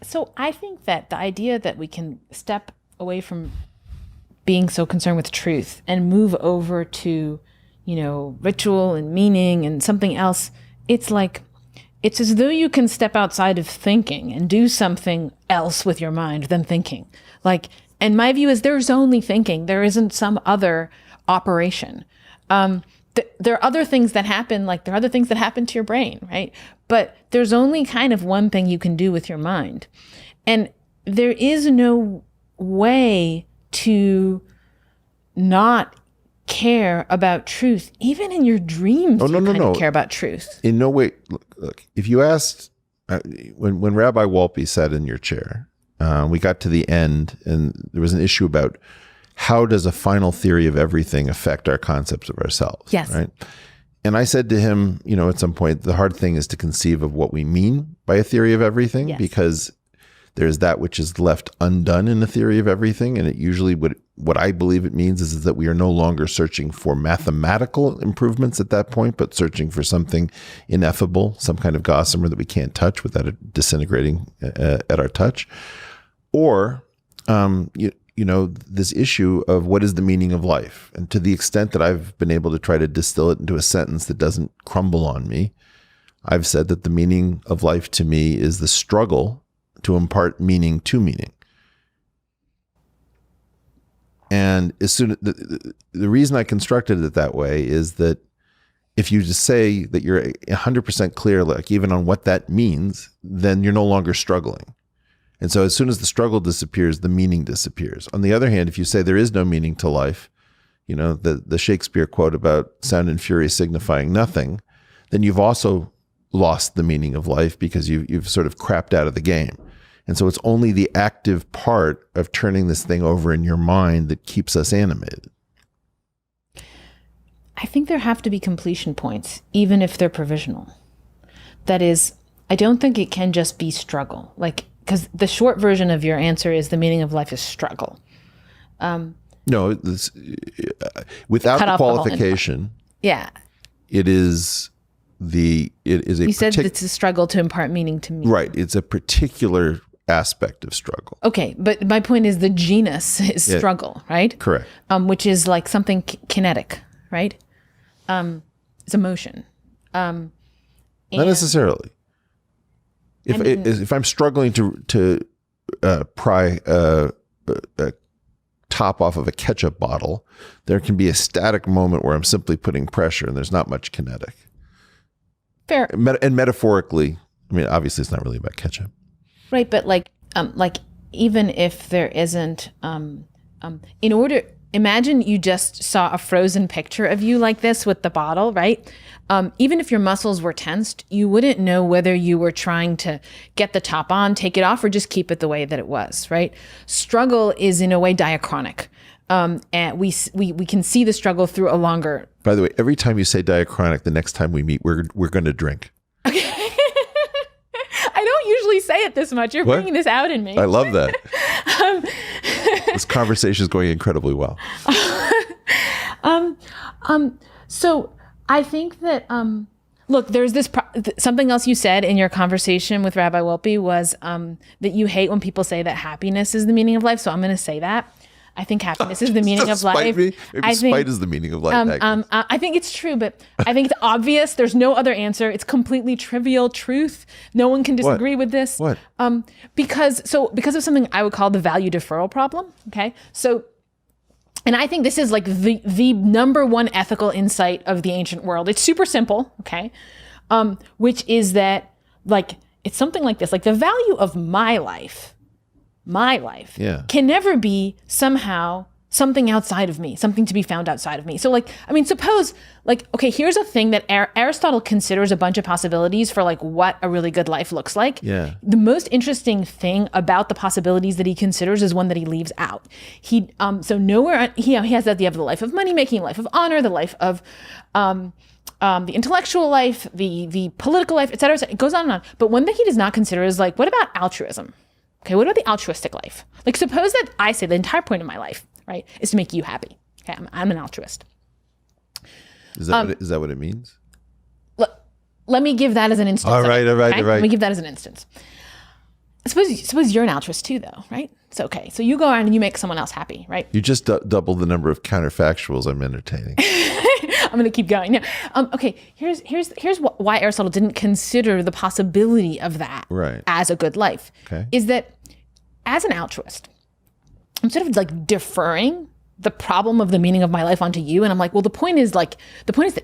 So I think that the idea that we can step away from being so concerned with truth and move over to, ritual and meaning and something else, it's as though you can step outside of thinking and do something else with your mind than thinking. And my view is there's only thinking. There isn't some other operation. There are other things that happen, there are other things that happen to your brain, right? But there's only kind of one thing you can do with your mind. And there is no way to not care about truth. Even in your dreams, you care about truth. In no way. Look, if you asked, when Rabbi Walpe sat in your chair, we got to the end and there was an issue about how does a final theory of everything affect our concepts of ourselves? Yes. Right. And I said to him, at some point, the hard thing is to conceive of what we mean by a theory of everything, yes, because there's that which is left undone in a theory of everything. And it usually what I believe it means is that we are no longer searching for mathematical improvements at that point, but searching for something ineffable, some kind of gossamer that we can't touch without it disintegrating at our touch. Or, this issue of what is the meaning of life. And to the extent that I've been able to try to distill it into a sentence that doesn't crumble on me, I've said that the meaning of life to me is the struggle to impart meaning to meaning. And the reason I constructed it that way is that if you just say that you're 100% clear, even on what that means, then you're no longer struggling. And so as soon as the struggle disappears, the meaning disappears. On the other hand, if you say there is no meaning to life, the Shakespeare quote about sound and fury signifying nothing, then you've also lost the meaning of life because you've sort of crapped out of the game. And so it's only the active part of turning this thing over in your mind that keeps us animated. I think there have to be completion points, even if they're provisional. That is, I don't think it can just be struggle. Because the short version of your answer is the meaning of life is struggle. No, without the qualification. Yeah. It is a. You said it's a struggle to impart meaning to me. Right. It's a particular aspect of struggle. Okay, but my point is the genus is struggle, right? Correct. Which is something kinetic, right? It's emotion. Not necessarily. If I'm struggling to pry a top off of a ketchup bottle, there can be a static moment where I'm simply putting pressure and there's not much kinetic. Fair. And metaphorically, obviously it's not really about ketchup. Right, but even if there isn't, imagine you just saw a frozen picture of you like this with the bottle, right? Even if your muscles were tensed, you wouldn't know whether you were trying to get the top on, take it off, or just keep it the way that it was, right? Struggle is in a way diachronic. And we can see the struggle through a longer. By the way, every time you say diachronic, the next time we meet, we're going to drink. Okay. I don't usually say it this much. You're bringing this out in me. I love that. This conversation is going incredibly well. So I think that, look, there's this, something else you said in your conversation with Rabbi Walpe was that you hate when people say that happiness is the meaning of life. So I'm going to say that. I think happiness is the meaning of life. Maybe spite is the meaning of life. I think it's true, but I think it's obvious. There's no other answer. It's completely trivial truth. No one can disagree with this. What? Because of something I would call the value deferral problem. Okay. So, and I think this is the number one ethical insight of the ancient world. It's super simple. Okay. Which is that it's something like this, the value of my life can never be somehow something outside of me, something to be found outside of me. So suppose okay, here's a thing that Aristotle considers a bunch of possibilities for what a really good life looks like. Yeah. The most interesting thing about the possibilities that he considers is one that he leaves out. He has that you have the life of money making, life of honor, the life of the intellectual life, the political life, et cetera. It goes on and on. But one that he does not consider is what about altruism? Okay, what about the altruistic life? Suppose that I say the entire point of my life, right, is to make you happy. Okay, I'm an altruist. Is that what it means? let me give that as an instance. All right. Let me give that as an instance. Suppose you're an altruist too, though, right? So, okay. So you go around and you make someone else happy, right? You just doubled the number of counterfactuals I'm entertaining. I'm going to keep going. Now, okay. Here's why Aristotle didn't consider the possibility of that as a good life. Okay. Is that as an altruist, I'm sort of like deferring the problem of the meaning of my life onto you. And I'm like, well, the point is that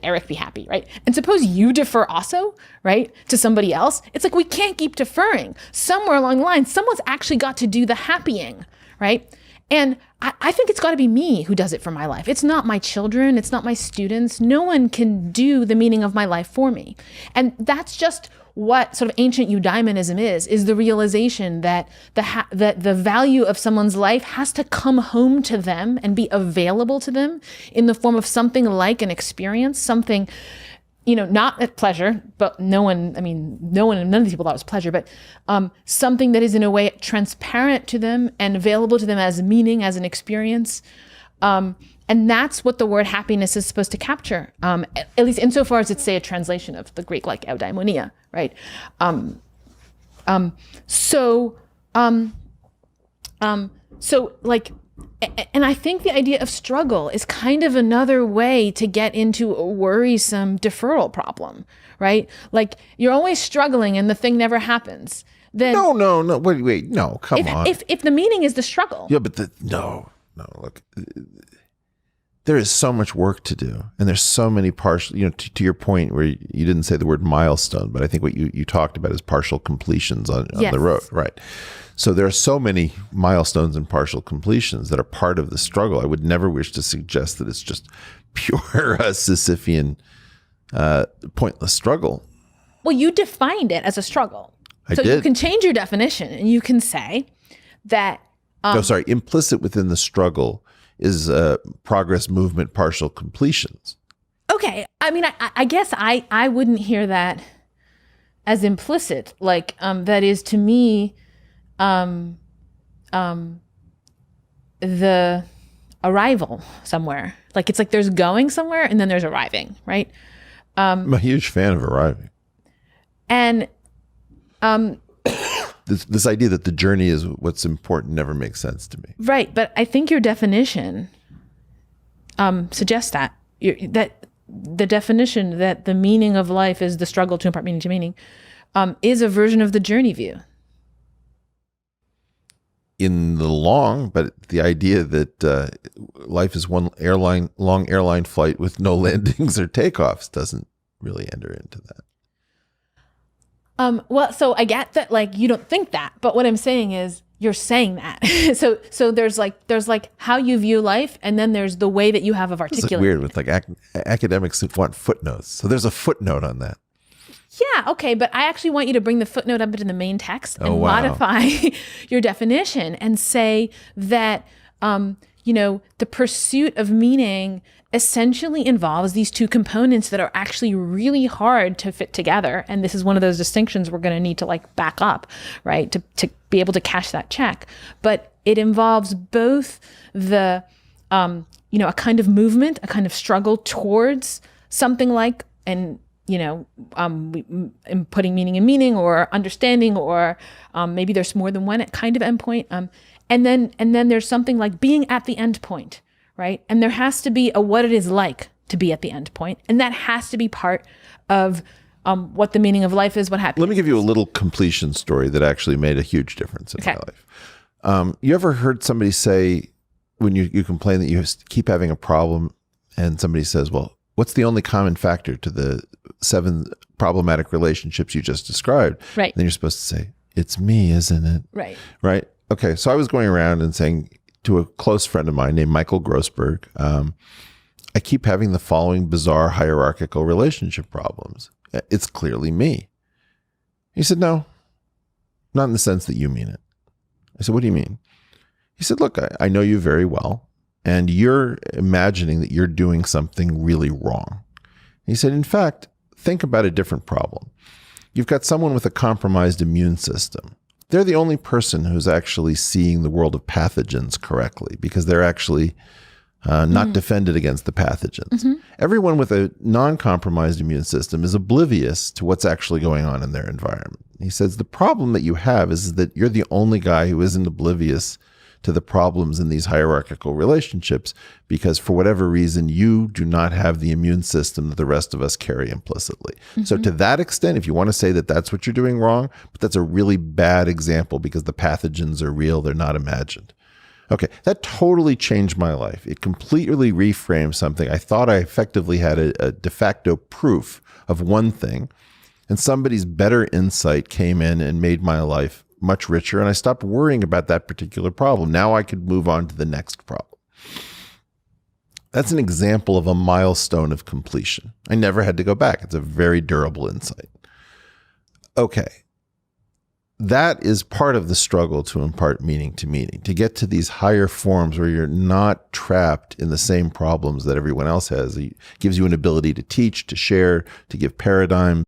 Eric be happy, right? And suppose you defer also, right, to somebody else. It's like, we can't keep deferring. Somewhere along the line, someone's actually got to do the happying, right? And I think it's got to be me who does it for my life. It's not my children. It's not my students. No one can do the meaning of my life for me. And that's just what sort of ancient eudaimonism is the realization that the value of someone's life has to come home to them and be available to them in the form of something like an experience, something, not at pleasure, but none of these people thought it was pleasure, but something that is in a way transparent to them and available to them as meaning, as an experience. And that's what the word happiness is supposed to capture, at least insofar as it's, say, a translation of the Greek, like eudaimonia, right? So I think the idea of struggle is kind of another way to get into a worrisome deferral problem, right? Like, you're always struggling and the thing never happens. Then No. Wait. No, come on. If the meaning is the struggle. Yeah, but no. Look, there is so much work to do, and there's so many partial. To your point, where you didn't say the word milestone, but I think what you talked about is partial completions on the road, right? So there are so many milestones and partial completions that are part of the struggle. I would never wish to suggest that it's just pure Sisyphean, pointless struggle. Well, you defined it as a struggle. I did. You can change your definition, and you can say that. Implicit within the struggle is progress, movement, partial completions. Okay. I mean, I guess I wouldn't hear that as implicit. Like, that is, to me, the arrival somewhere. Like, it's like there's going somewhere and then there's arriving, right? I'm a huge fan of arriving. And this idea that the journey is what's important never makes sense to me. Right. But I think your definition suggests that the definition that the meaning of life is the struggle to impart meaning to meaning is a version of the journey view. In the long, but the idea that life is one long airline flight with no landings or takeoffs doesn't really enter into that. Well, so I get that, like, you don't think that, but what I'm saying is you're saying that. so there's like how you view life, and then there's the way that you have of articulating. It's weird with like academics who want footnotes. So there's a footnote on that. Yeah, okay, but I actually want you to bring the footnote up into the main text and modify your definition and say that, the pursuit of meaning essentially involves these two components that are actually really hard to fit together. And this is one of those distinctions we're going to need to like back up, right, to be able to cash that check. But it involves both the, a kind of movement, a kind of struggle towards something like putting meaning in meaning, or understanding, or maybe there's more than one kind of endpoint. And then there's something like being at the end point, right? And there has to be a what it is like to be at the end point, and that has to be part of what the meaning of life is. What happens? Let me give you a little completion story that actually made a huge difference in my life. You ever heard somebody say, when you complain that you keep having a problem, and somebody says, well, what's the only common factor to the 7 problematic relationships you just described? Right. Then you're supposed to say, it's me, isn't it? Right. Right. Okay. So I was going around and saying to a close friend of mine named Michael Grossberg, I keep having the following bizarre hierarchical relationship problems. It's clearly me. He said, no, not in the sense that you mean it. I said, what do you mean? He said, look, I know you very well, and you're imagining that you're doing something really wrong. He said, in fact, think about a different problem. You've got someone with a compromised immune system. They're the only person who's actually seeing the world of pathogens correctly, because they're actually not defended against the pathogens. Everyone with a non-compromised immune system is oblivious to what's actually going on in their environment. He says the problem that you have is that you're the only guy who isn't oblivious to the problems in these hierarchical relationships because for whatever reason, you do not have the immune system that the rest of us carry implicitly. So to that extent, if you want to say that that's what you're doing wrong, but that's a really bad example because the pathogens are real, they're not imagined. Okay, that totally changed my life. It completely reframed something. I thought I effectively had a de facto proof of one thing, and somebody's better insight came in and made my life much richer, and I stopped worrying about that particular problem. Now I could move on to the next problem. That's an example of a milestone of completion. I never had to go back. It's a very durable insight. Okay. That is part of the struggle to impart meaning, to get to these higher forms where you're not trapped in the same problems that everyone else has. It gives you an ability to teach, to share, to give paradigm,